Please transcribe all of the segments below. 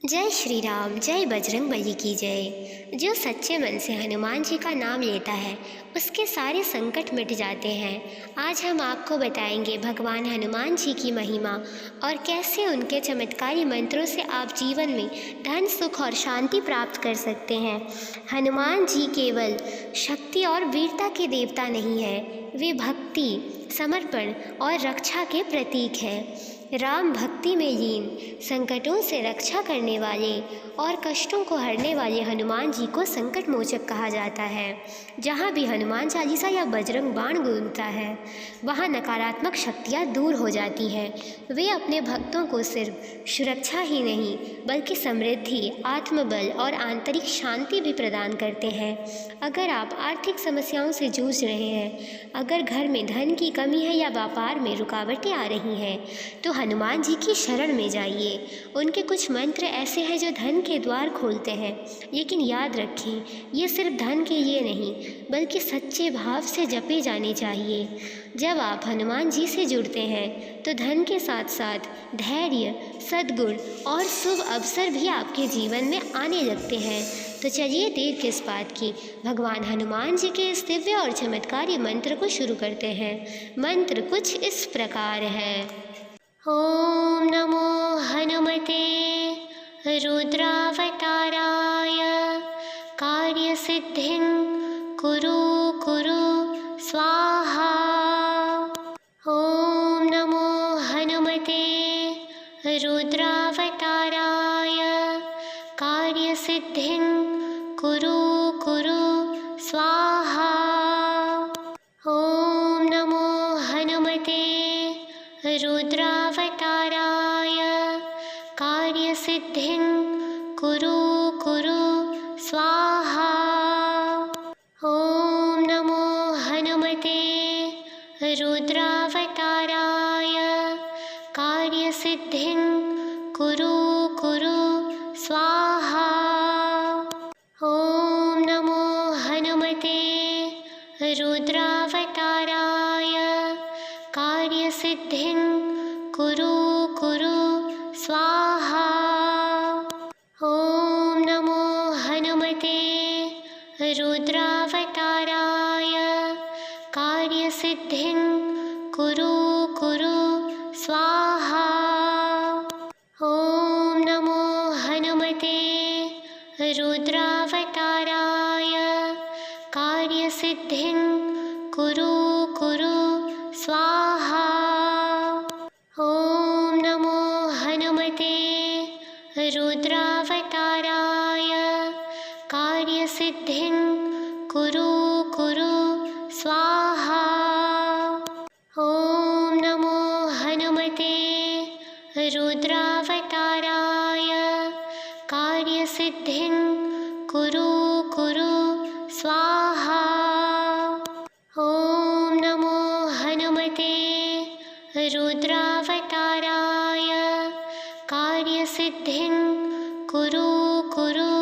जय श्री राम, जय बजरंग बली की जय। जो सच्चे मन से हनुमान जी का नाम लेता है उसके सारे संकट मिट जाते हैं। आज हम आपको बताएंगे भगवान हनुमान जी की महिमा और कैसे उनके चमत्कारी मंत्रों से आप जीवन में धन, सुख और शांति प्राप्त कर सकते हैं। हनुमान जी केवल शक्ति और वीरता के देवता नहीं है, वे भक्ति, समर्पण और रक्षा के प्रतीक हैं। राम भक्ति में लीन, संकटों से रक्षा करने वाले और कष्टों को हरने वाले हनुमान जी को संकट मोचक कहा जाता है। जहाँ भी हनुमान चालीसा या बजरंग बाण गूंजता है वहाँ नकारात्मक शक्तियाँ दूर हो जाती हैं। वे अपने भक्तों को सिर्फ सुरक्षा ही नहीं बल्कि समृद्धि, आत्मबल और आंतरिक शांति भी प्रदान करते हैं। अगर आप आर्थिक समस्याओं से जूझ रहे हैं, अगर घर में धन की कमी है या व्यापार में रुकावटें आ रही हैं, तो हनुमान जी की शरण में जाइए। उनके कुछ मंत्र ऐसे हैं जो धन के द्वार खोलते हैं। लेकिन याद रखें, ये सिर्फ धन के लिए नहीं बल्कि सच्चे भाव से जपे जाने चाहिए। जब आप हनुमान जी से जुड़ते हैं तो धन के साथ साथ धैर्य, सद्गुण और शुभ अवसर भी आपके जीवन में आने लगते हैं। तो चलिए देर किस बात की, भगवान हनुमान जी के इस दिव्य और चमत्कारी मंत्र को शुरू करते हैं। मंत्र कुछ इस प्रकार है। ओम नमो हनुमते रुद्रावताराय कार्यसिद्धिं कुरु कुरु स्वाहा। ओम नमो हनुमते रुद्रावताराय कार्यसिद्धिं कुरु कुरु स्वाहा। ओम नमो हनुमते रुद्रावताराय कार्यसिद्धिं कुरु कुरु स्वाहा। ओम नमो हनुमते रुद्रावताराय कार्यसिद्धिं कुरु कुरु स्वाहा। ओम नमो हनुमते रुद्रावताराय कार्यसिद्धिं कुरु कुरु स्वाहा। ओम नमो हनुमते रुद्रावताराय कार्यसिद्धिं कुरु कुरु स्वाहा। ओम नमो हनुमते रुद्रावताराय कार्यसिद्धिं कुरु कुरु स्वाहा। ओम नमो हनुमते रुद्रावताराय कार्यसिद्धिं कुरु कुरु स्वाहा। ओम नमो हनुमते रुद्रावताराय कार्यसिद्धिं कुरु कुरु स्वाहा। ओम नमो हनुमते रुद्रावताराय कार्यसिद्धिं कुरु कुरु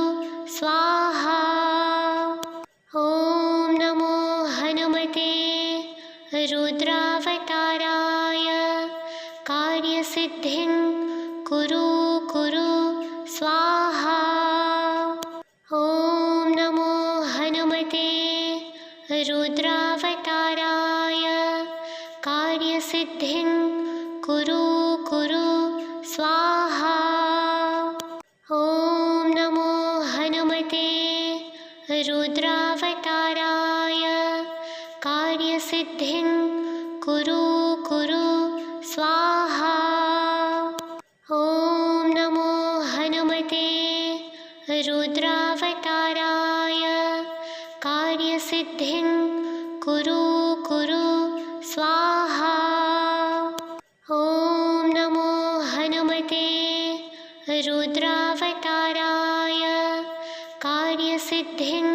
स्वाहा। ओम नमो हनुमते रुद्रावताराय कार्यसिद्धिं कुरु कुरु स्वाहा। ओम नमो हनुमते रुद्रावताराय कार्यसिद्धिं कुरु कुरु स्वाहा। ओम नमो हनुमते रुद्रावताराय कार्यसिद्धिं कुरु कुरु स्वाहा। ओम नमो हनुमते रुद्रावताराय कार्यसिद्धिं कुरु कुरु स्वाहा। ओम नमो हनुमते रुद्रावताराय कार्यसिद्धिं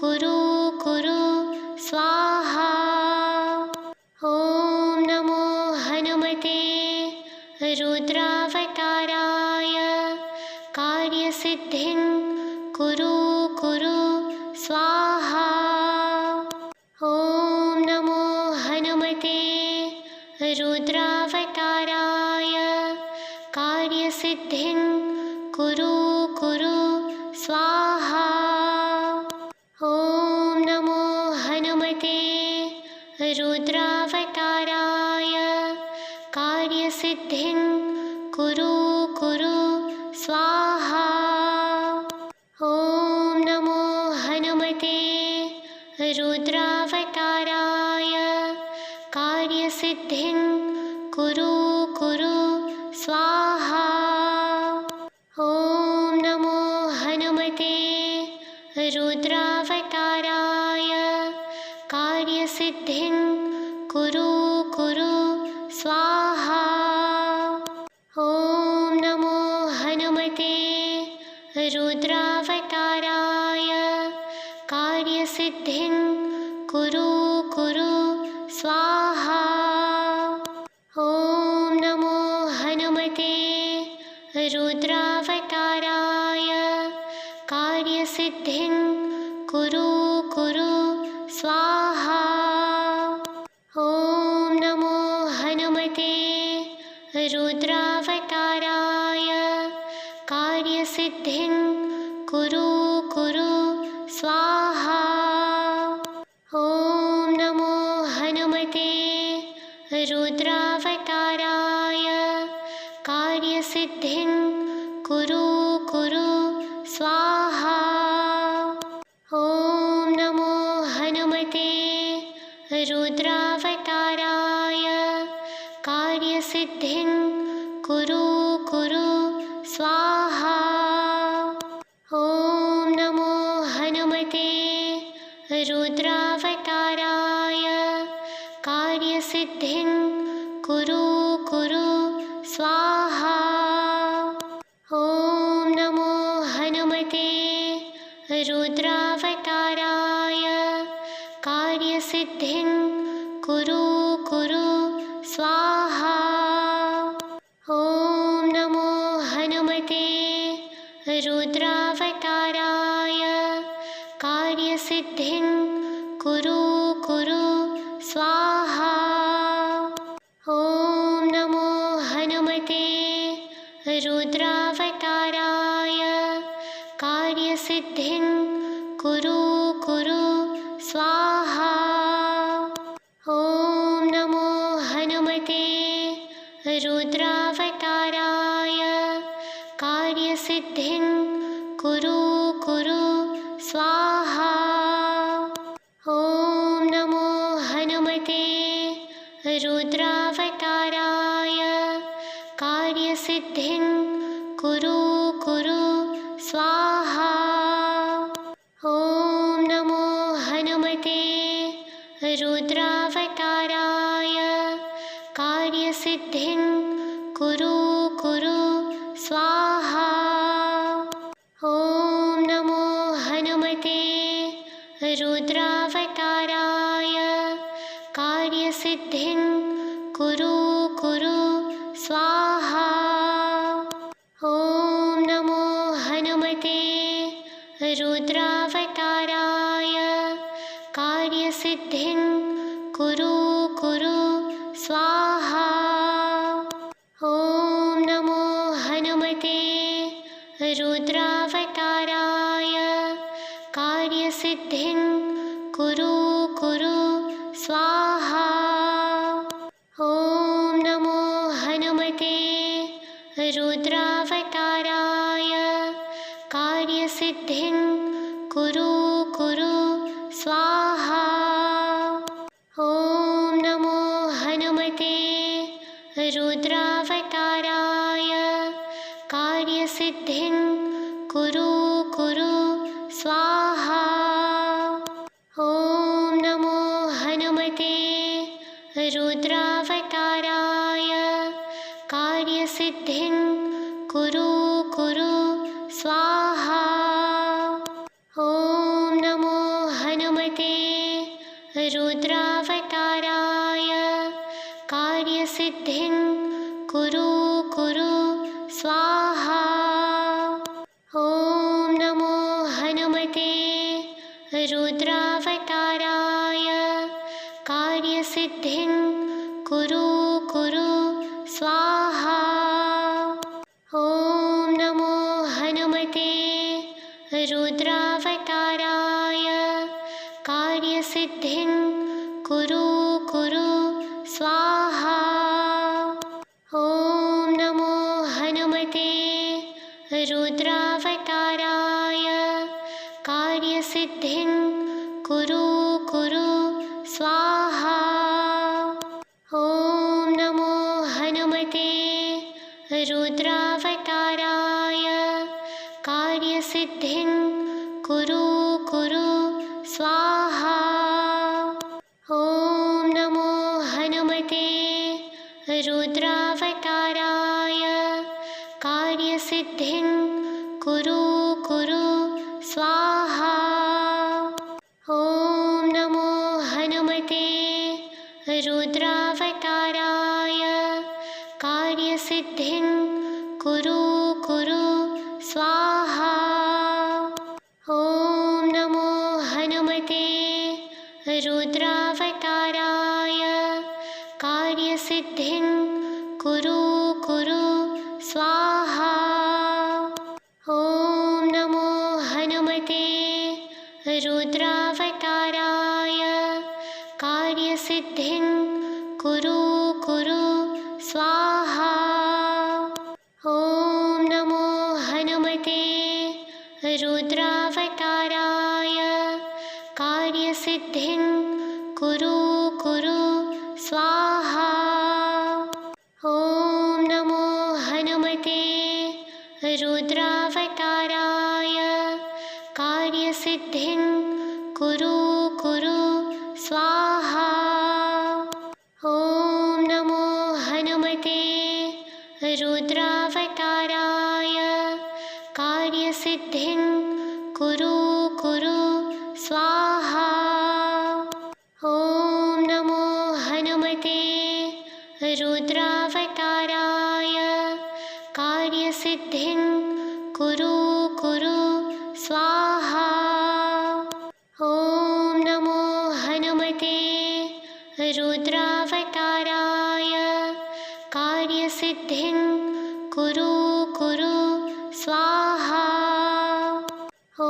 कुरु कुरु स्वाहा। ओम नमो हनुमते रुद्रावताराय कार्यसिद्धिं कुरु कुरु स्वाहा। ओम नमो हनुमते रुद्रावताराय कार्यसिद्धिं कुरु कुरु स्वाहा। ॐ नमो हनुमते रुद्रावताराय कार्यसिद्धिं कुरु कुरु स्वाहा। ॐ नमो हनुमते रुद्रावताराय कार्यसिद्धिं कुरु कुरु स्वाहा। ॐ नमो हनुमते रुद्रावताराय कार्यसिद्धिं कुरु कुरु स्वाहा। ॐ नमो हनुमते रुद्रावताराय कार्यसिद्धिं कुरु कुरु स्वाहा। ॐ नमो हनुमते रुद्रावताराय कार्यसिद्धिं कुरु कुरु स्वाहा। ॐ नमो हनुमते रुद्रावताराय कार्यसिद्धिं कुरु कुरु स्वाहा। ॐ नमो हनुमते रुद्रावताराय कार्यसिद्धिं कुरु कुरु स्वाहा। ॐ नमो हनुमते रुद्रावताराय कार्यसिद्धिं कुरु कुरु स्वाहा। ॐ नमो हनुमते रुद्रावताराय कार्यसिद्धिं कुरु कुरु स्वाहा। ॐ नमो हनुमते रुद्रावताराय कार्यसिद्धिं कुरु कुरु स्वाहा। ॐ नमो हनुमते रुद्रावताराय कार्यसिद्धिं कुरु कुरु स्वाहा। ॐ नमो हनुमते रुद्रावताराय कार्यसिद्धिं कुरु कुरु स्वाहा। ॐ नमो हनुमते रुद्रावताराय कार्यसिद्धिं कुरु कुरु स्वाहा। ॐ नमो हनुमते रुद्रावताराय कार्यसिद्धिं कुरु कुरु स्वाहा। ॐ नमो हनुमते रुद्रावताराय कार्यसिद्धिं कुरु कुरु स्वाहा। ॐ नमो हनुमते रुद्रावताराय कार्यसिद्धिं कुरु कुरु स्वाहा। ॐ नमो हनुमते रुद्रावताराय कार्यसिद्धिं कुरु कुरु स्वाहा। ॐ नमो हनुमते रुद्रावताराय कार्यसिद्धिं कुरु कुरु स्वाहा। ॐ नमो हनुमते रुद्रावताराय कार्यसिद्धिं कुरु कुरु स्वाहा। ॐ नमो हनुमते रुद्रावताराय कार्यसिद्धिं कुरु कुरु स्वाहा। ॐ नमो हनुमते रुद्रावताराय कार्यसिद्धिं कुरु कुरु स्वाहा। ॐ नमो हनुमते रुद्रावताराय कार्यसिद्धिं कुरु कुरु स्वाहा। ॐ नमो हनुमते रुद्रावताराय कार्यसिद्धिं कुरु कुरु स्वाहा। ॐ नमो रुद्रावताराय कार्यसिद्धिं कुरु कुरु स्वाहा। ॐ नमो हनुमते रुद्रावताराय कार्यसिद्धिं कुरु कुरु स्वाहा। ॐ नमो हनुमते रुद्रावताराय कार्यसिद्धिं कुरु कुरु स्वाहा। ॐ नमो हनुमते रुद्रावताराय कार्यसिद्धिं कुरु कुरु स्वाहा। ॐ नमो हनुमते रुद्रावताराय कार्यसिद्धिं कुरु कुरु स्वाहा। ॐ नमो हनुमते रुद्रावताराय कार्यसिद्धिं कुरु कुरु स्वाहा। ॐ नमो हनुमते रुद्रावताराय कार्यसिद्धिं कुरु कुरु स्वाहा। ॐ नमो हनुमते रुद्रावताराय कार्यसिद्धिं कुरु कुरु स्वाहा। ॐ नमो हनुमते रुद्रावताराय कार्यसिद्धिं कुरु कुरु स्वाहा। ॐ नमो हनुमते रुद्रावताराय कार्यसिद्धिं कुरु कुरु स्वाहा। ॐ नमो हनुमते रुद्रावताराय कार्यसिद्धिं कुरु कुरु स्वाहा। ॐ नमो हनुमते रुद्रावताराय कार्यसिद्धिं कुरु कुरु स्वाहा। ॐ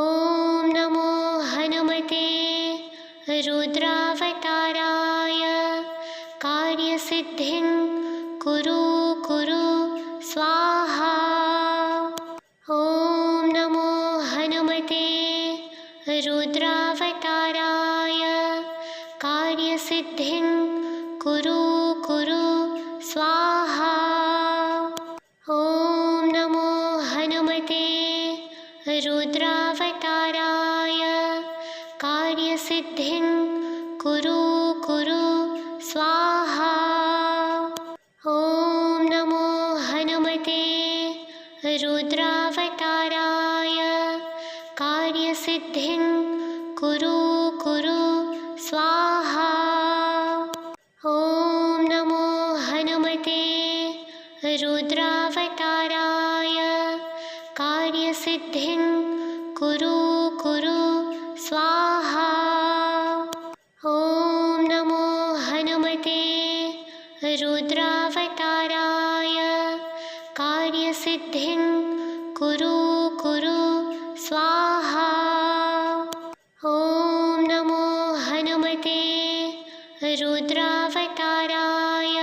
नमो हनुमते रुद्रावताराय कार्यसिद्धिं कुरु कुरु स्वाहा। ॐ नमो हनुमते रुद्रावताराय कार्यसिद्धिं कुरु कुरु स्वाहा। ॐ नमो हनुमते रुद्रावताराय कार्यसिद्धिं कुरु कुरु स्वाहा। ॐ नमो हनुमते रुद्रावताराय कार्यसिद्धिं कुरु कुरु स्वाहा। ॐ नमो हनुमते रुद्रावताराय कार्यसिद्धिं कुरु कुरु स्वाहा। ॐ नमो हनुमते रुद्रावताराय कार्यसिद्धिं कुरु कुरु स्वाहा। ॐ नमो हनुमते रुद्रावताराय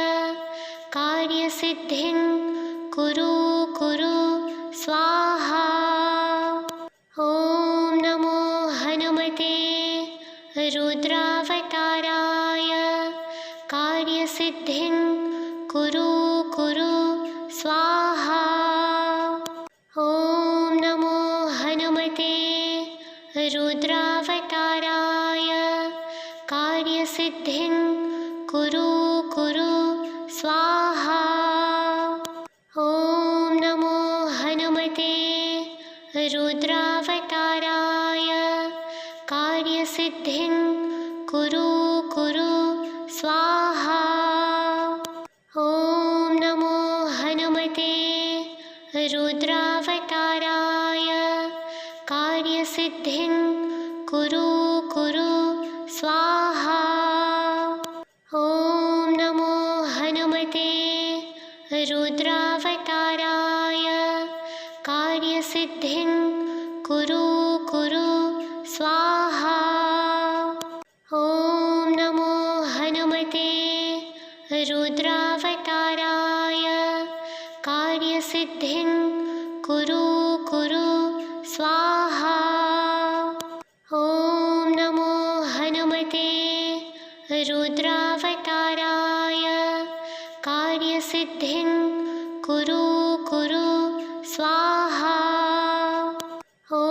कार्यसिद्धिं कुरु कुरु स्वाहा। ॐ नमो हनुमते रुद्रावताराय कार्यसिद्धिं कुरु कुरु स्वाहा। ॐ नमो हनुमते रुद्रावताराय कार्यसिद्धिं कुरु कुरु स्वाहा। ॐ नमो हनुमते रुद्रावताराय कार्यसिद्धिं कुरु कुरु स्वाहा। ॐ नमो हनुमते रुद्रावताराय कार्यसिद्धिं कुरु कुरु स्वाहा। ॐ नमो हनुमते रुद्रावताराय कार्यसिद्धिं कुरु कुरु स्वाहा। ॐ नमो हनुमते रुद्रावताराय कार्यसिद्धिं कुरु कुरु स्वाहा। ॐ नमो हनुमते रुद्रावताराय कार्यसिद्धिं कुरु कुरु स्वाहा। ॐ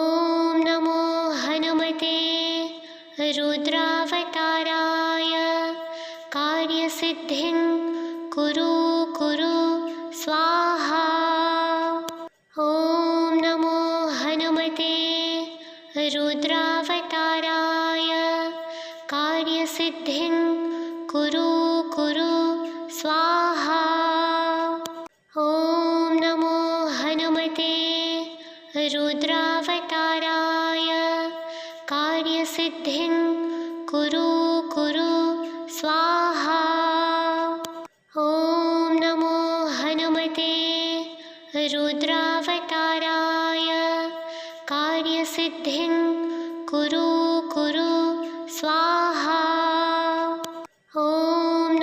नमो हनुमते रुद्रावताराय कार्यसिद्धिं कुरु कुरु स्वाहा। ॐ नमो हनुमते रुद्रावताराय कार्यसिद्धिं कुरु कुरु स्वाहा। ॐ नमो हनुमते रुद्रावताराय कार्यसिद्धिं कुरु कुरु स्वाहा। ॐ नमो हनुमते रुद्रावताराय कार्यसिद्धिं कुरु कुरु स्वाहा। ॐ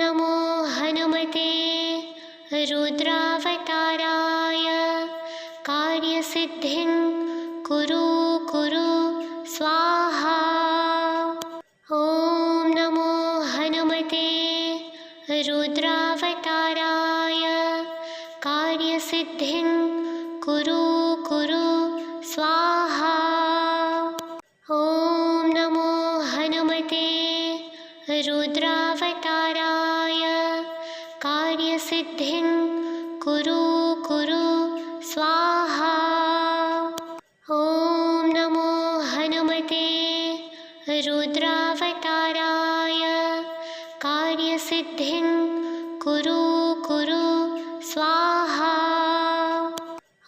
नमो हनुमते रुद्रावताराय कार्यसिद्धिं कुरु कुरु स्वाहा। ॐ नमो हनुमते रुद्रावताराय कार्यसिद्धिं कुरु कुरु स्वाहा। ॐ नमो हनुमते रुद्रावताराय कार्यसिद्धिं कुरु कुरु स्वाहा। ॐ नमो हनुमते रुद्रावताराय कार्यसिद्धिं कुरु कुरु स्वाहा।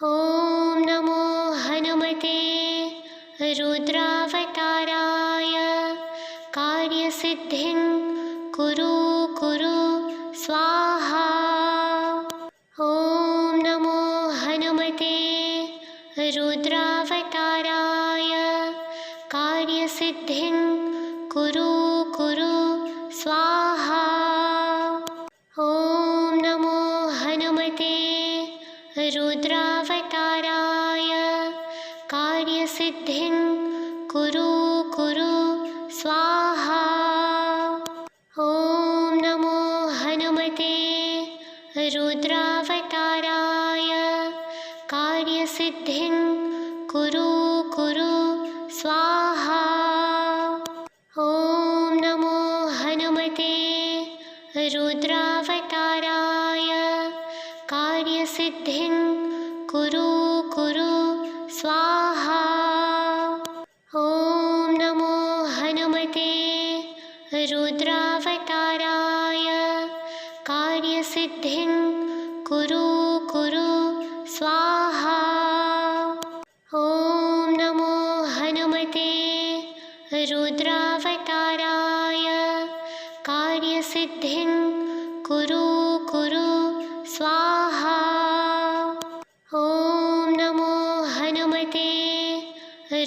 ॐ नमो हनुमते रुद्रावताराय कार्यसिद्धिं कुरु कुरु स्वाहा। ॐ नमो हनुमते रुद्रावताराय कार्यसिद्धिं कुरु कुरु स्वाहा। ॐ नमो हनुमते रुद्रावताराय कार्यसिद्धिं कुरु कुरु स्वाहा। ॐ नमो हनुमते रुद्रावताराय कार्यसिद्धिं कुरु कुरु स्वाहा। ॐ नमो हनुमते रुद्रावताराय कार्यसिद्धिं कुरु कुरु स्वाहा। ॐ नमो हनुमते रुद्रावताराय कार्यसिद्धिं कुरु कुरु स्वाहा। ॐ नमो हनुमते रुद्रावताराय कार्यसिद्धिं कुरु कुरु स्वाहा। ॐ नमो हनुमते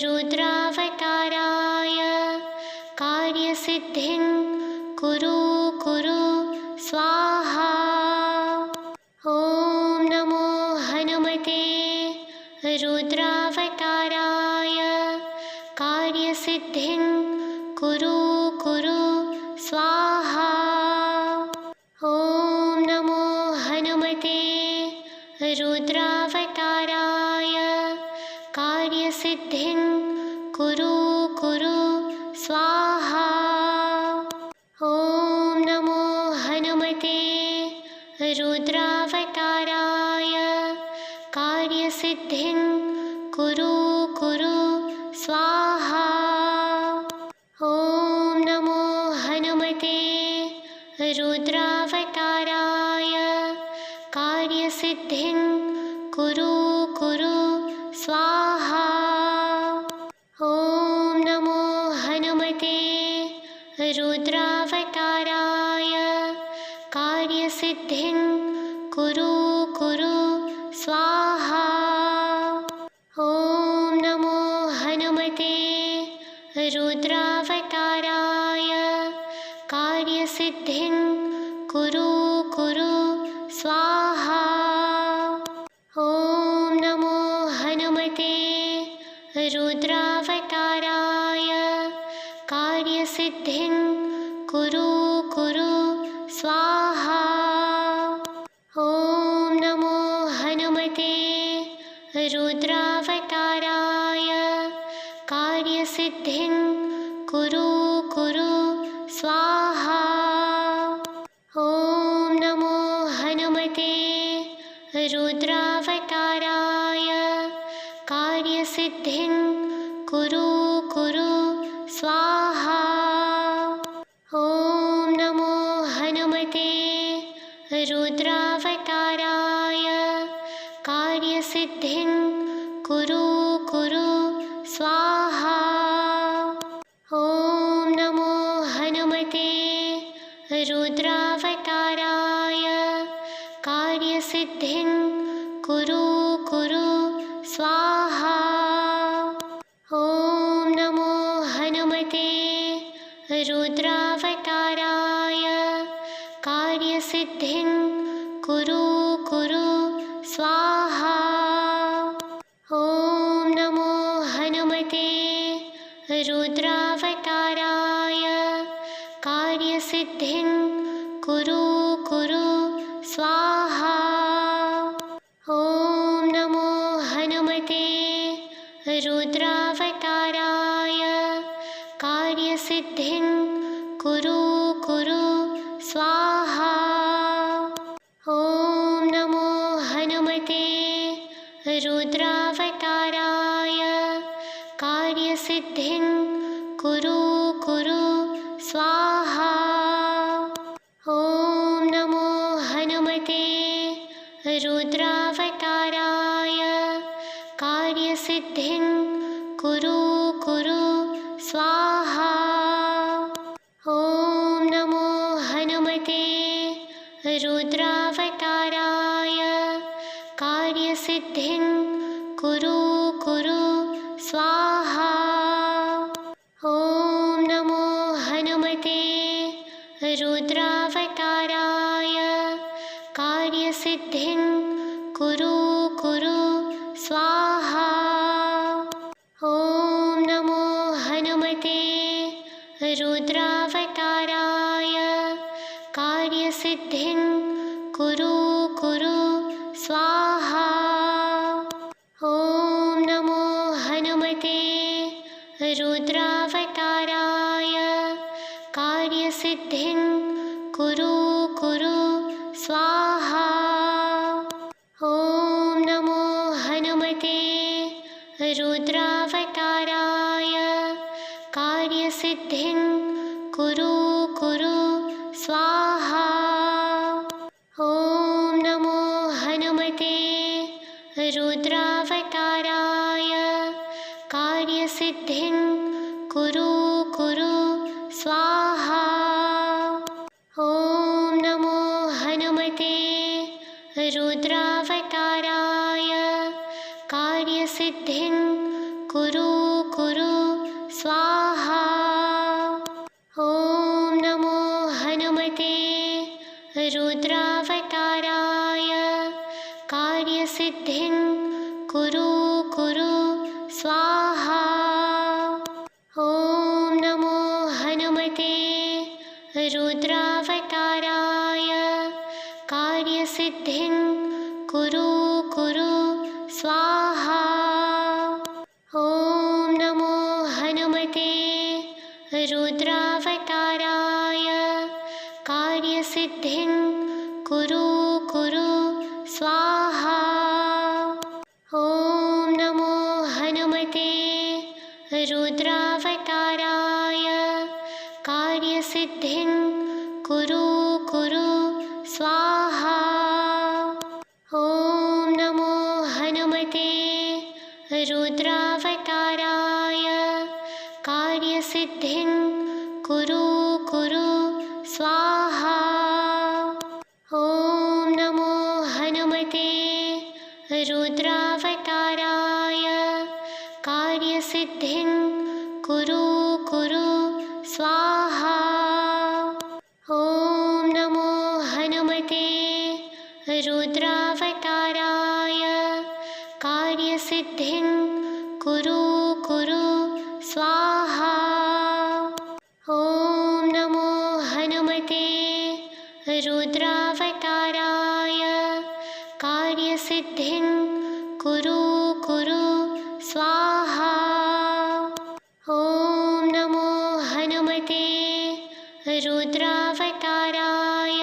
रुद्रावताराय कार्यसिद्धिं कुरु कुरु स्वाहा। ॐ नमो हनुमते रुद्रावताराय कार्यसिद्धिं कुरु कुरु स्वाहा। ॐ नमो हनुमते रुद्रावताराय कार्यसिद्धिं कुरु कुरु स्वाहा। ॐ नमो हनुमते रुद्रावताराय कार्यसिद्धिं कुरु कुरु स्वाहा। ॐ नमो हनुमते रुद्रावताराय कार्यसिद्धिं कुरु कुरु स्वाहा। ॐ नमो हनुमते रुद्रावताराय कार्यसिद्धिं कुरु कुरु स्वाहा। ॐ नमो हनुमते रुद्रावताराय कार्यसिद्धिं कुरु कुरु स्वाहा। ॐ नमो हनुमते रुद्रावताराय कार्यसिद्धिं कुरु कुरु स्वाहा। ॐ नमो हनुमते रुद्रावताराय कार्यसिद्धिं कुरु कुरु स्वाहा। ॐ नमो हनुमते रुद्रावताराय कार्यसिद्धिं कुरु कुरु स्वाहा। ॐ नमो हनुमते रुद्रावताराय कार्यसिद्धिं कुरु कुरु स्वाहा। ॐ नमो हनुमते रुद्रावताराय कार्यसिद्धिं कुरु कुरु स्वाहा। ॐ नमो हनुमते रुद्रावताराय कार्यसिद्धिं कुरु कुरु स्वाहा। ॐ नमो हनुमते रुद्रावताराय कार्यसिद्धिं कुरु कुरु स्वाहा। ॐ नमो हनुमते रुद्रावताराय कार्यसिद्धिं कुरु कुरु स्वाहा। ॐ नमो हनुमते रुद्रावताराय कार्यसिद्धिं कुरु कुरु स्वाहा। ॐ नमो हनुमते रुद्रावताराय कार्यसिद्धिं कुरु कुरु स्वाहा। ॐ नमो हनुमते रुद्रावताराय कार्यसिद्धिं कुरु कुरु स्वाहा। ॐ नमो हनुमते रुद्रावताराय कार्यसिद्धिं कुरु कुरु स्वाहा। ॐ नमो हनुमते रुद्रावताराय कार्यसिद्धिं कुरु कुरु स्वाहा। ॐ नमो हनुमते रुद्रावताराय कार्यसिद्धिं कुरु कुरु स्वाहा। ॐ नमो हनुमते रुद्रावताराय कार्यसिद्धिं कुरु कुरु स्वाहा। ॐ नमो हनुमते रुद्रावताराय कार्यसिद्धिं कुरु कुरु स्वाहा। ॐ नमो हनुमते रुद्रावताराय कार्यसिद्धिं कुरु कुरु स्वाहा। ॐ नमो हनुमते रुद्रावताराय कार्यसिद्धिं कुरु कुरु स्वाहा। ॐ नमो हनुमते रुद्रावताराय कार्यसिद्धिं कुरु कुरु स्वाहा। ॐ नमो हनुमते रुद्रावताराय कार्यसिद्धिं कुरु कुरु स्वाहा। ॐ नमो हनुमते रुद्रावताराय कार्यसिद्धिं कुरु कुरु स्वाहा। ॐ नमो हनुमते रुद्रावताराय कार्यसिद्धिं कुरु कुरु स्वाहा। ॐ नमो हनुमते रुद्रावताराय कार्यसिद्धिं कुरु कार्यसिद्धिं कुरु कुरु स्वाहा। ॐ नमो हनुमते रुद्रावताराय कार्यसिद्धिं कुरु कुरु स्वाहा। ॐ नमो हनुमते रुद्रावताराय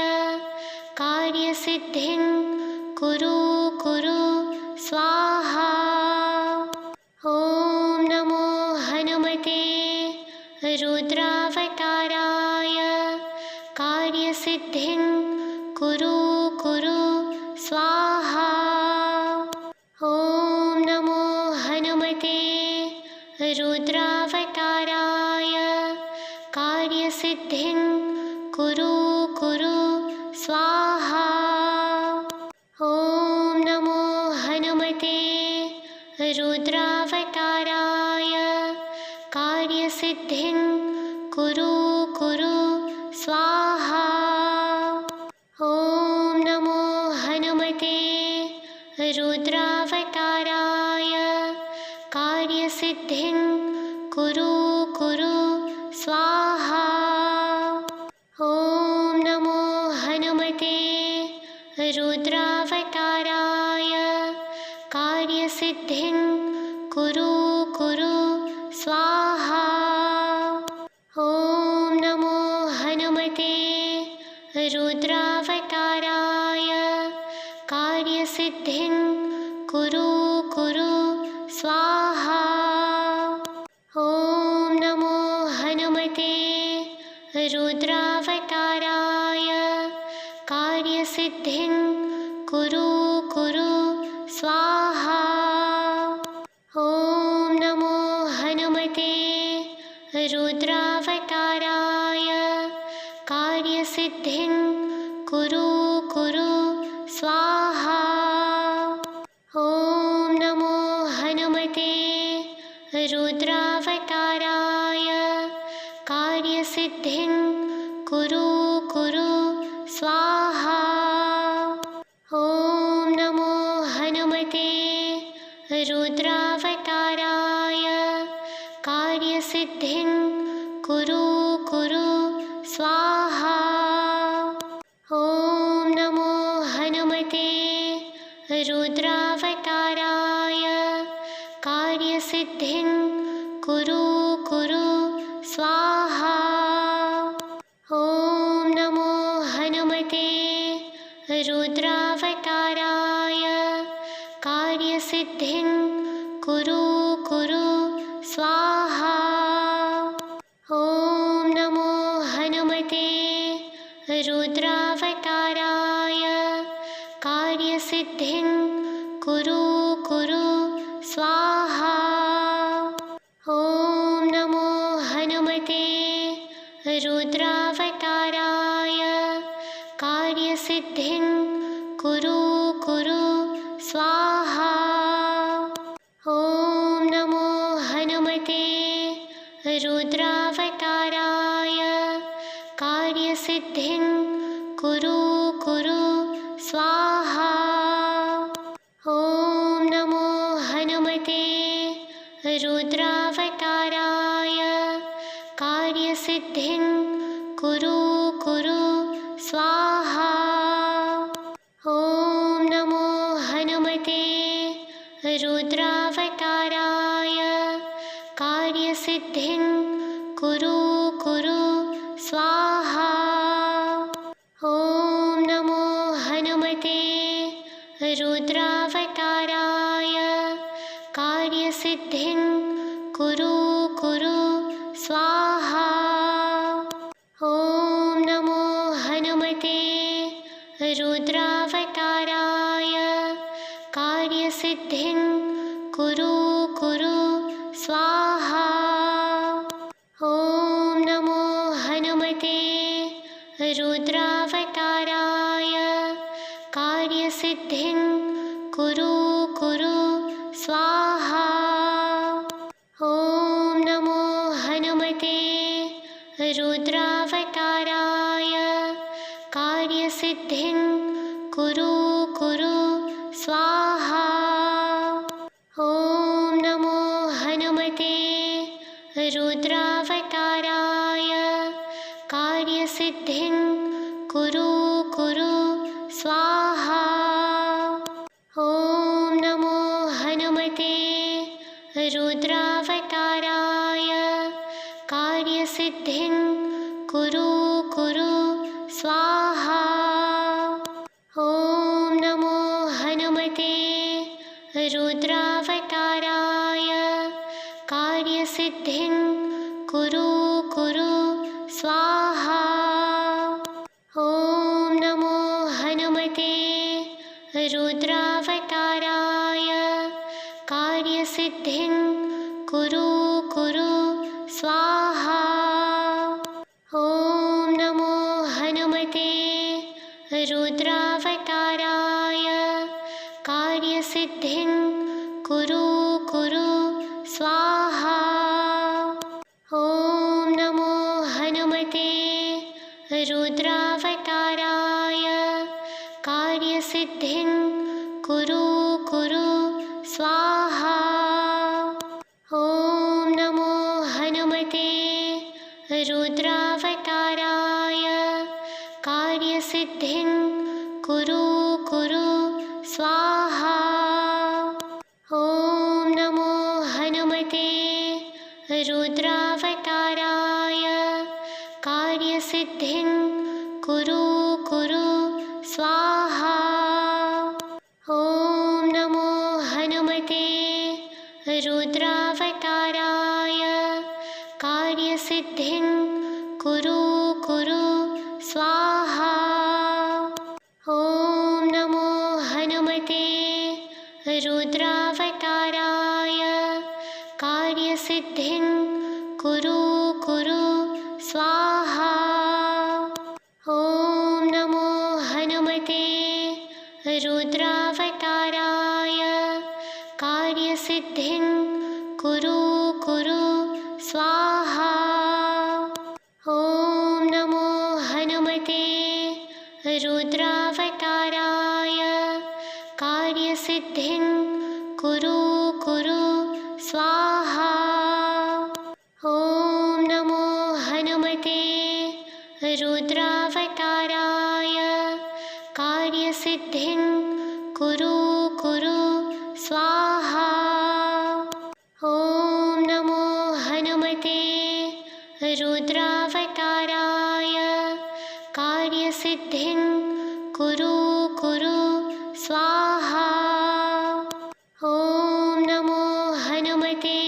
कार्यसिद्धिं कुरु कुरु स्वाहा। ॐ नमो हनुमते रुद्रावताराय कार्यसिद्धिं कुरु कुरु स्वाहा। ॐ नमो हनुमते रुद्रावताराय कार्यसिद्धिं कुरु कुरु स्वाहा। ॐ नमो हनुमते रुद्रावताराय कार्यसिद्धिं कुरु कुरु स्वाहा। ॐ नमो हनुमते रुद्रावताराय कार्यसिद्धिं कुरु कुरु स्वाहा। ॐ नमो हनुमते रुद्रावताराय कार्यसिद्धिं कुरु कुरु स्वाहा। ॐ नमो हनुमते रुद्रावताराय कार्यसिद्धिं कुरु कुरु स्वाहा। ॐ नमो हनुमते रुद्रावताराय कार्यसिद्धिं कुरु कुरु स्वाहा। ॐ नमो हनुमते रुद्रावताराय कार्यसिद्धिं कुरु कुरु स्वाहा। ॐ नमो हनुमते रुद्रावताराय कार्यसिद्धिं कुरु कुरु स्वाहा। ॐ नमो हनुमते रुद्रावताराय कार्यसिद्धिं कुरु कुरु स्वाहा। ॐ नमो हनुमते रुद्रावताराय कार्यसिद्धिं कुरु कुरु स्वाहा। ॐ नमो हनुमते रुद्रावताराय कार्यसिद्धिं कुरु कुरु स्वाहा। ॐ नमो हनुमते रुद्रावताराय कार्यसिद्धिं कुरु कुरु स्वाहा। ॐ नमो हनुमते रुद्रावताराय कार्यसिद्धिं कुरु कुरु स्वाहा। ॐ नमो हनुमते रुद्रावताराय कार्यसिद्धिं कुरु कुरु स्वाहा। ॐ नमो हनुमते रुद्रावताराय कार्यसिद्धिं कुरु कुरु स्वाहा। ॐ नमो हनुमते रुद्रावताराय कार्यसिद्धिं कुरु कुरु स्वाहा। ॐ नमो हनुमते रुद्रावताराय कार्यसिद्धिं कुरु कुरु स्वाहा। ॐ नमो हनुमते रुद्रावताराय कार्यसिद्धिं कुरु कुरु स्वाहा। ॐ नमो हनुमते रुद्रावताराय कार्यसिद्धिं कुरु कुरु स्वाहा। ॐ नमो हनुमते रुद्रावताराय कार्यसिद्धिं कुरु कुरु स्वाहा। ॐ रुद्रावताराय कार्यसिद्धिं कुरु कुरु स्वाहा। ॐ नमो हनुमते रुद्रावताराय कार्यसिद्धिं कुरु कुरु स्वाहा। ॐ नमो हनुमते रुद्रावताराय कार्यसिद्धिं कुरु कुरु स्वाहा। ॐ नमो हनुमते रुद्रावताराय कार्यसिद्धिं कुरु कुरु स्वाहा। ॐ नमो हनुमते रुद्रावताराय कार्यसिद्धिं कुरु कुरु स्वाहा। ॐ नमो हनुमते रुद्रावताराय कार्यसिद्धिं कुरु कुरु स्वाहा। ॐ नमो हनुमते रुद्रावताराय कार्यसिद्धिं कुरु कुरु स्वाहा। ॐ नमो हनुमते रुद्रावताराय कार्यसिद्धिं कुरु कुरु स्वाहा। ॐ नमो हनुमते रुद्रावताराय कार्यसिद्धिं कुरु कुरु स्वाहा। ॐ नमो हनुमते रुद्रावताराय कार्यसिद्धिं कुरु कुरु स्वाहा। ॐ नमो हनुमते रुद्रावताराय कार्यसिद्धिं कुरु कुरु स्वाहा। ॐ नमो हनुमते रुद्रावताराय कार्यसिद्धिं कुरु कुरु स्वाहा। ॐ नमो हनुमते रुद्रावताराय कार्यसिद्धिं कुरु कुरु स्वाहा। ॐ नमो हनुमते रुद्रावताराय कार्यसिद्धिं कुरु कुरु स्वाहा। ॐ नमो हनुमते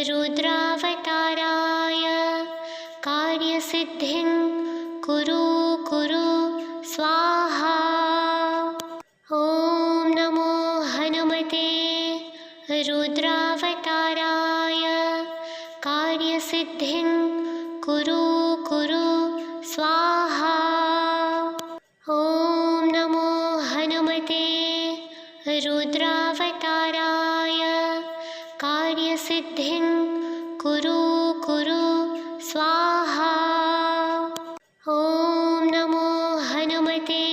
रुद्रावताराय कार्यसिद्धिं कुरु कुरु स्वाहा। ॐ नमो हनुमते रुद्रावताराय कार्यसिद्धिं कुरु कुरु स्वाहा। ॐ नमो हनुमते रुद्रावताराय कार्यसिद्धिं कुरु कुरु स्वाहा। ॐ नमो हनुमते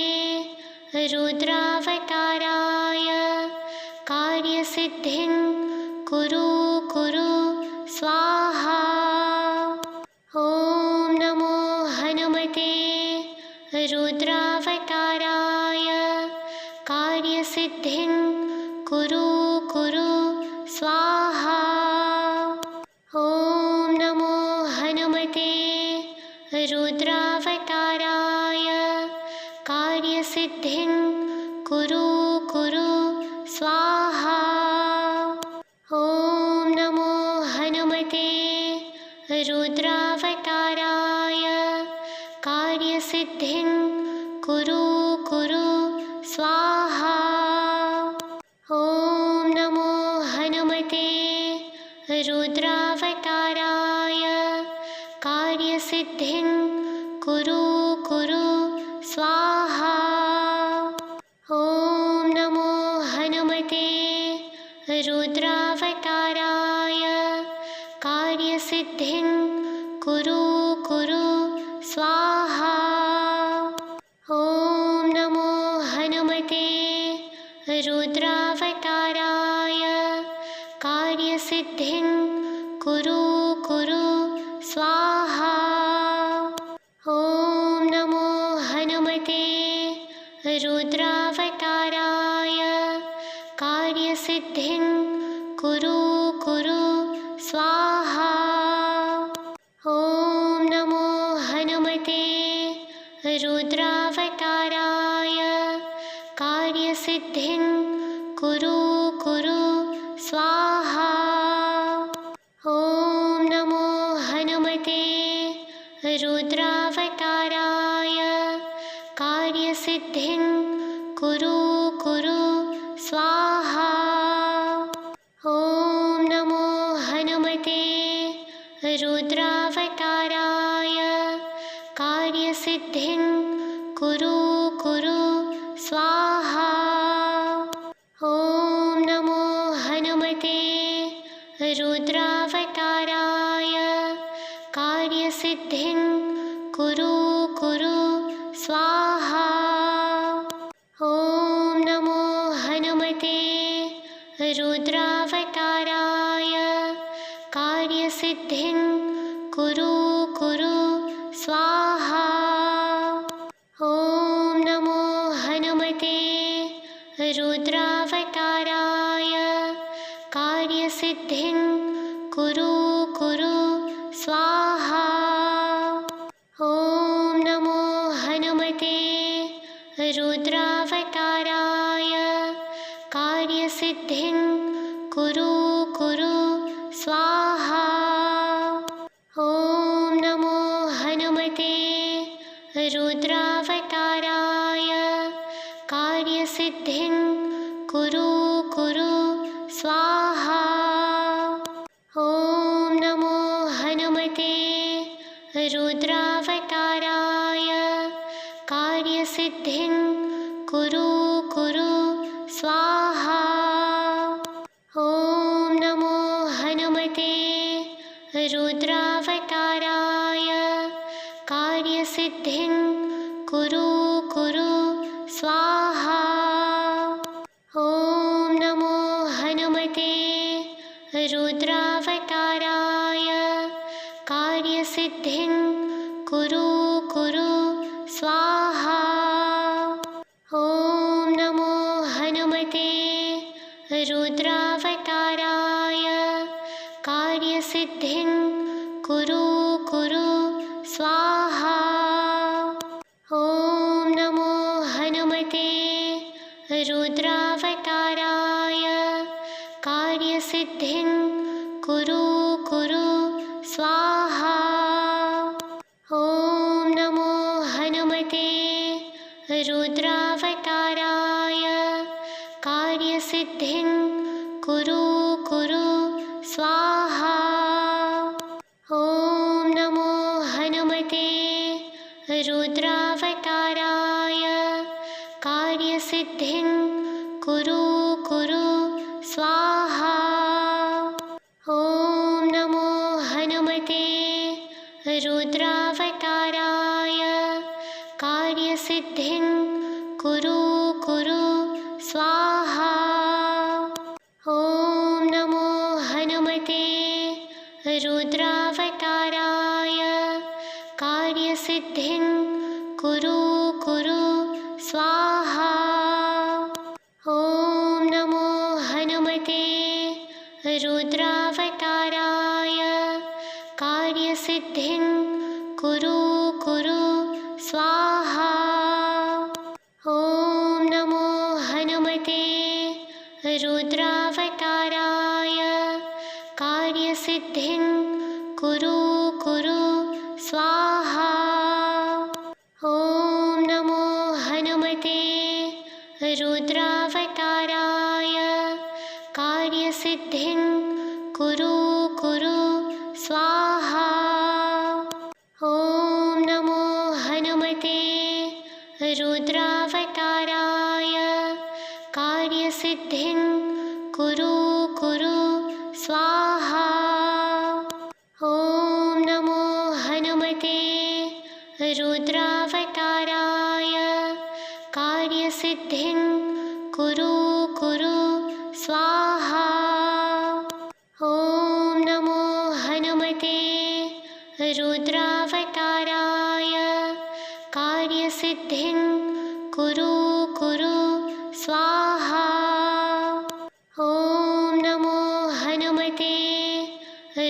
रुद्रावताराय कार्यसिद्धिं कुरु कुरु स्वाहा। ॐ नमो हनुमते रुद्रावताराय कार्यसिद्धिं कुरु कुरु स्वाहा। ॐ नमो हनुमते रुद्रावताराय कार्यसिद्धिं कुरु कुरु स्वाहा। ॐ नमो हनुमते रुद्रावताराय कार्यसिद्धिं कुरु कुरु स्वाहा। ॐ नमो हनुमते रुद्रावताराय कार्यसिद्धिं कुरु कुरु स्वाहा। ॐ नमो हनुमते रुद्रावताराय कार्यसिद्धिं कुरु कुरु स्वाहा। ॐ नमो हनुमते रुद्रावताराय कार्यसिद्धिं कुरु कुरु स्वाहा। ॐ नमो हनुमते रुद्रावताराय कार्यसिद्धिं कुरु कुरु स्वाहा। ॐ नमो हनुमते रुद्रावताराय कार्यसिद्धिं कुरु कुरु स्वाहा। ॐ नमो हनुमते रुद्रावताराय कार्यसिद्धिं कुरु कुरु स्वाहा। ॐ नमो हनुमते रुद्रावताराय कार्यसिद्धिं कुरु कुरु स्वाहा। ॐ नमो हनुमते रुद्रावताराय कार्यसिद्धिं कुरु कुरु स्वाहा। ॐ नमो हनुमते रुद्रावताराय कार्यसिद्धिं कुरु कुरु स्वाहा। ॐ नमो हनुमते रुद्रावताराय कार्यसिद्धिं कुरु कुरु स्वाहा। ॐ नमो हनुमते रुद्रावताराय कार्यसिद्धिं कुरु कुरु स्वाहा। ॐ नमो हनुमते रुद्रावताराय कार्यसिद्धिं कुरु कुरु स्वाहा। ॐ नमो हनुमते रुद्रावताराय कार्यसिद्धिं कुरु कुरु स्वाहा। ॐ नमो हनुमते रुद्रावताराय कार्यसिद्धिं कुरु कुरु स्वाहा। ॐ नमो हनुमते रुद्रावताराय कार्यसिद्धिं कुरु कुरु स्वाहा। ॐ नमो हनुमते रुद्रावताराय कार्यसिद्धिं कुरु कुरु स्वाहा। ॐ नमो हनुमते रुद्रावताराय कार्यसिद्धिं कुरु कुरु स्वाहा। ॐ नमो हनुमते रुद्रावताराय कार्यसिद्धिं कुरु कुरु स्वाहा। ॐ नमो हनुमते रुद्रावताराय कार्यसिद्धिं कुरु कुरु स्वाहा। ॐ नमो हनुमते रुद्रावताराय कार्यसिद्धिं कुरु कुरु स्वाहा। ॐ नमो हनुमते रुद्रावताराय कार्यसिद्धिं कुरु कुरु स्वाहा। ॐ नमो हनुमते रुद्रावताराय कार्यसिद्धिं कुरु कुरु स्वाहा। ॐ नमो हनुमते रुद्रावताराय कार्यसिद्धिं कुरु कुरु स्वाहा। ॐ नमो हनुमते रुद्रावताराय कार्यसिद्धिं कुरु कुरु स्वाहा। ॐ नमो हनुमते रुद्रावताराय कार्यसिद्धिं कुरु कुरु स्वाहा। ॐ नमो हनुमते रुद्रावताराय कार्यसिद्धिं कुरु कुरु स्वाहा। ॐ नमो रुद्रावताराय कार्यसिद्धिं कुरु कुरु स्वाहा। ॐ नमो हनुमते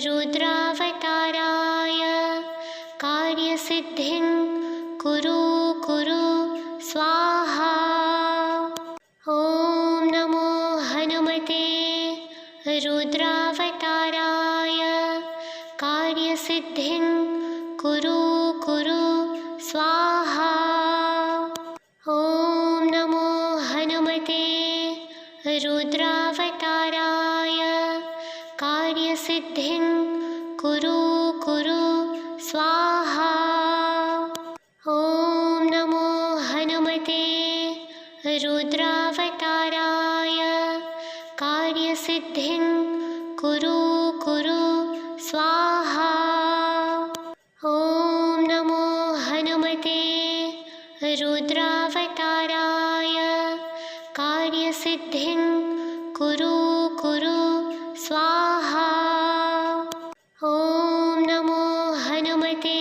रुद्रावताराय कार्यसिद्धिं कुरु कुरु स्वाहा। ॐ नमो हनुमते रुद्रावताराय कार्यसिद्धिं कुरु कुरु स्वाहा। ॐ नमो हनुमते रुद्रावताराय कार्यसिद्धिं कुरु कुरु स्वाहा। ॐ नमो हनुमते रुद्रावताराय कार्यसिद्धिं कुरु कुरु स्वाहा। ॐ नमो हनुमते रुद्रावताराय कार्यसिद्धिं कुरु कुरु स्वाहा। ॐ नमो हनुमते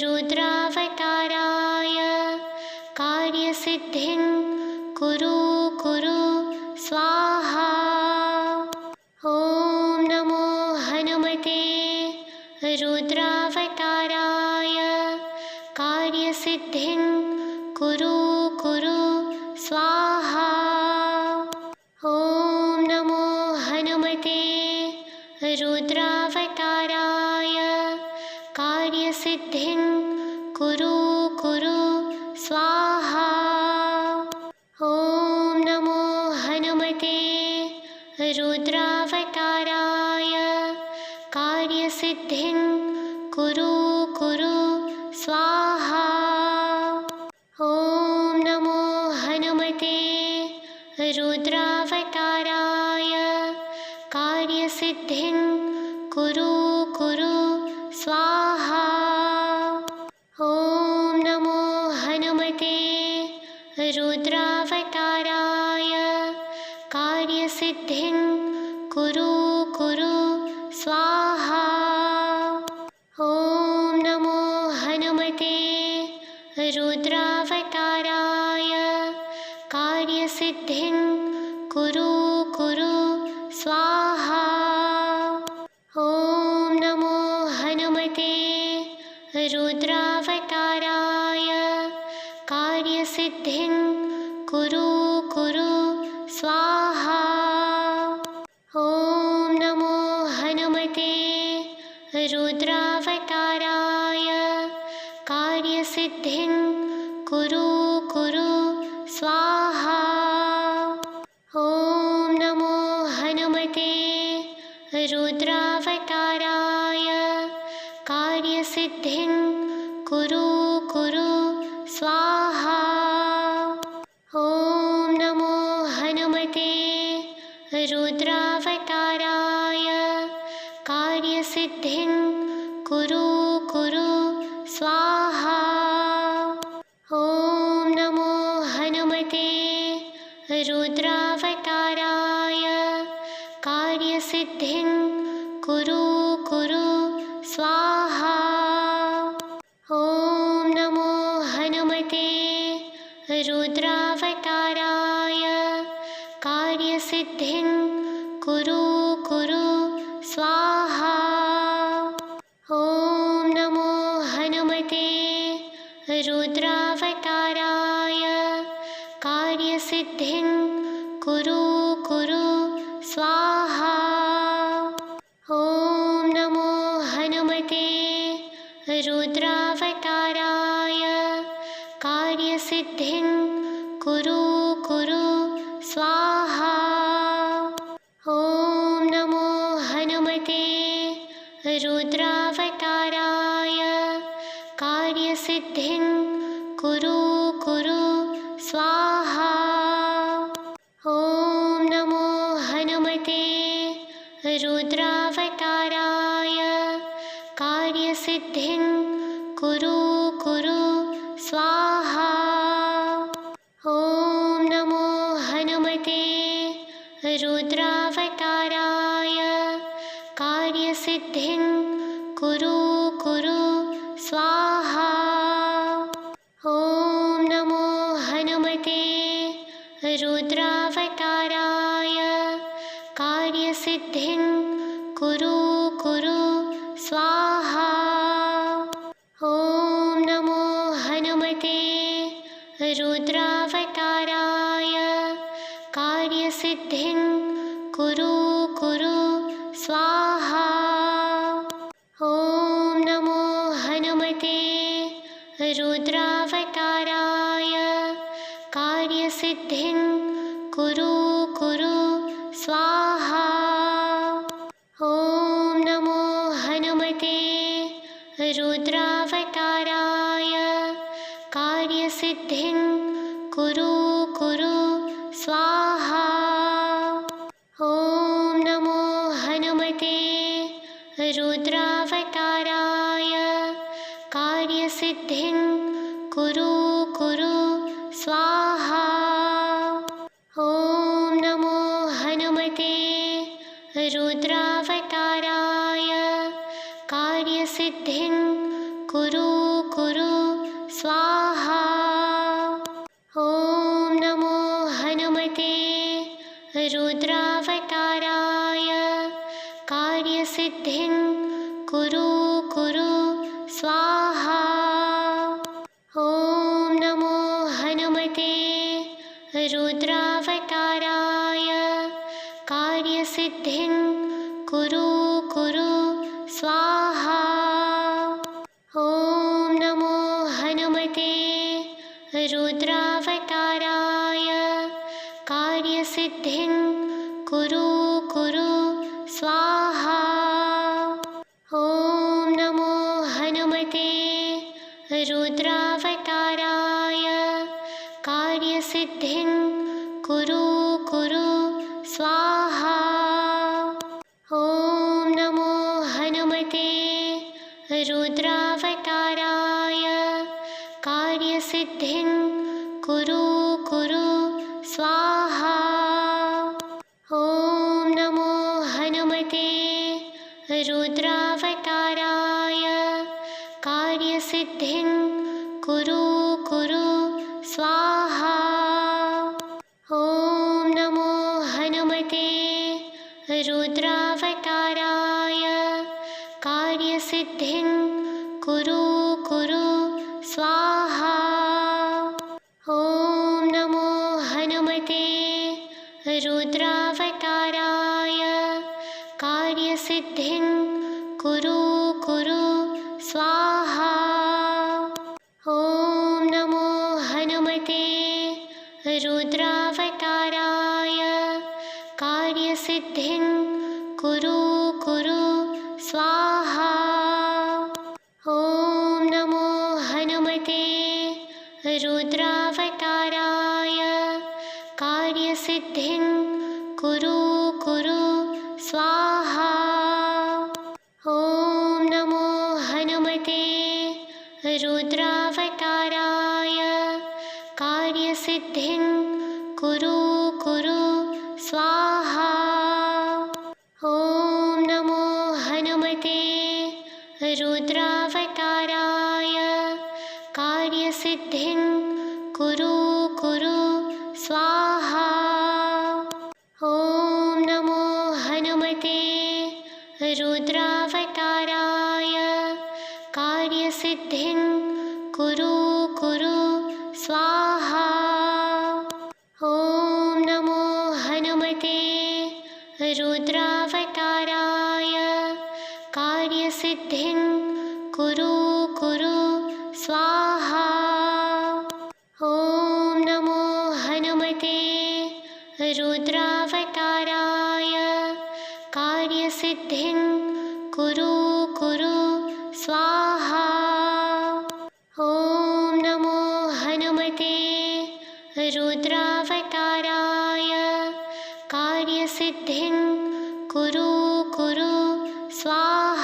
रुद्रावताराय कार्यसिद्धिं कुरु कुरु स्वाहा। ॐ नमो हनुमते रुद्रावताराय कार्यसिद्धिं कुरु कुरु स्वाहा। ॐ नमो हनुमते रुद्रावताराय कार्यसिद्धिं कुरु कुरु स्वाहा। ॐ नमो हनुमते रुद्रावताराय कार्यसिद्धिं कुरु कुरु स्वाहा। ॐ नमो हनुमते रुद्रावताराय कार्यसिद्धिं कुरु कुरु स्वाहा। ॐ नमो हनुमते रुद्रावताराय कार्यसिद्धिं कुरु कुरु स्वाहा। ॐ नमो हनुमते रुद्रावताराय कार्यसिद्धिं कुरु कुरु स्वाहा। ॐ नमो हनुमते रुद्रावताराय कार्यसिद्धिं कुरु कुरु स्वाहा। ॐ नमो हनुमते रुद्रावताराय कार्यसिद्धिं कुरु कुरु स्वाहा। ॐ नमो हनुमते रुद्रावताराय कार्यसिद्धिं कुरु कुरु स्वाहा। ॐ नमो हनुमते रुद्रावताराय कार्यसिद्धिं कुरु कुरु स्वाहा। ॐ नमो हनुमते रुद्रावताराय कार्यसिद्धिं कुरु कुरु स्वाहा। ॐ नमो हनुमते रुद्रावताराय कार्यसिद्धिं कुरु कुरु स्वाहा। ॐ नमो हनुमते रुद्रावताराय कार्यसिद्धिं कुरु कुरु स्वाहा। ॐ नमो हनुमते रुद्रावताराय कार्यसिद्धिं कुरु कुरु स्वाहा। ॐ नमो हनुमते रुद्रावताराय कार्यसिद्धिं कुरु कुरु स्वाहा। ॐ नमो हनुमते रुद्रावताराय कार्यसिद्धिं कुरु कुरु स्वाहा। ॐ नमो हनुमते रुद्रावताराय कार्यसिद्धिं कुरु कुरु स्वाहा। ॐ नमो हनुमते रुद्रावताराय कार्यसिद्धिं कुरु कुरु स्वाहा। ॐ नमो हनुमते रुद्रावताराय कार्यसिद्धिं कुरु कुरु स्वाहा। ॐ नमो हनुमते रुद्रावताराय कार्यसिद्धिं कुरु कुरु स्वाहा। ॐ नमो हनुमते रुद्रावताराय कार्यसिद्धिं कुरु कुरु स्वाहा। ॐ नमो हनुमते रुद्रावताराय कार्यसिद्धिं कुरु कुरु स्वाहा। ॐ नमो हनुमते रुद्रावताराय कार्यसिद्धिं कुरु कुरु स्वाहा। ॐ नमो हनुमते रुद्रावताराय कार्यसिद्धिं कुरु कुरु स्वाहा। ॐ नमो हनुमते रुद्रावताराय कार्यसिद्धिं कुरु कुरु स्वाहा। ॐ नमो हनुमते रुद्रावताराय कार्यसिद्धिं कुरु कुरु स्वाहा। ॐ नमो हनुमते रुद्रावताराय कार्यसिद्धिं कुरु कुरु स्वाहा। ॐ नमो हनुमते रुद्रावताराय कार्यसिद्धिं कुरु कुरु स्वाहा। ॐ नमो हनुमते रुद्रावताराय कार्यसिद्धिं कुरु कुरु स्वाहा। ॐ नमो हनुमते रुद्रावताराय कार्यसिद्धिं कुरु कुरु स्वाहा। ॐ नमो हनुमते रुद्रावताराय कार्यसिद्धिं कुरु कुरु स्वाहा। ॐ नमो हनुमते रुद्रावताराय कार्यसिद्धिं कुरु कुरु स्वाहा। ॐ नमो हनुमते रुद्रावताराय कार्यसिद्धिं कुरु कुरु स्वाहा। ॐ नमो हनुमते रुद्रावताराय कार्यसिद्धिं कुरु कुरु स्वाहा। ॐ नमो हनुमते रुद्रावताराय कार्यसिद्धिं कुरु कुरु स्वाहा। ॐ नमो हनुमते रुद्रावताराय कार्यसिद्धिं कुरु कुरु स्वाहा। ॐ नमो हनुमते रुद्रावताराय कार्यसिद्धिं कुरु कुरु स्वाहा। ॐ नमो हनुमते रुद्रावताराय कार्यसिद्धिं कुरु कुरु स्वाहा। ॐ नमो हनुमते रुद्रावताराय कार्यसिद्धिं कुरु कुरु स्वाहा।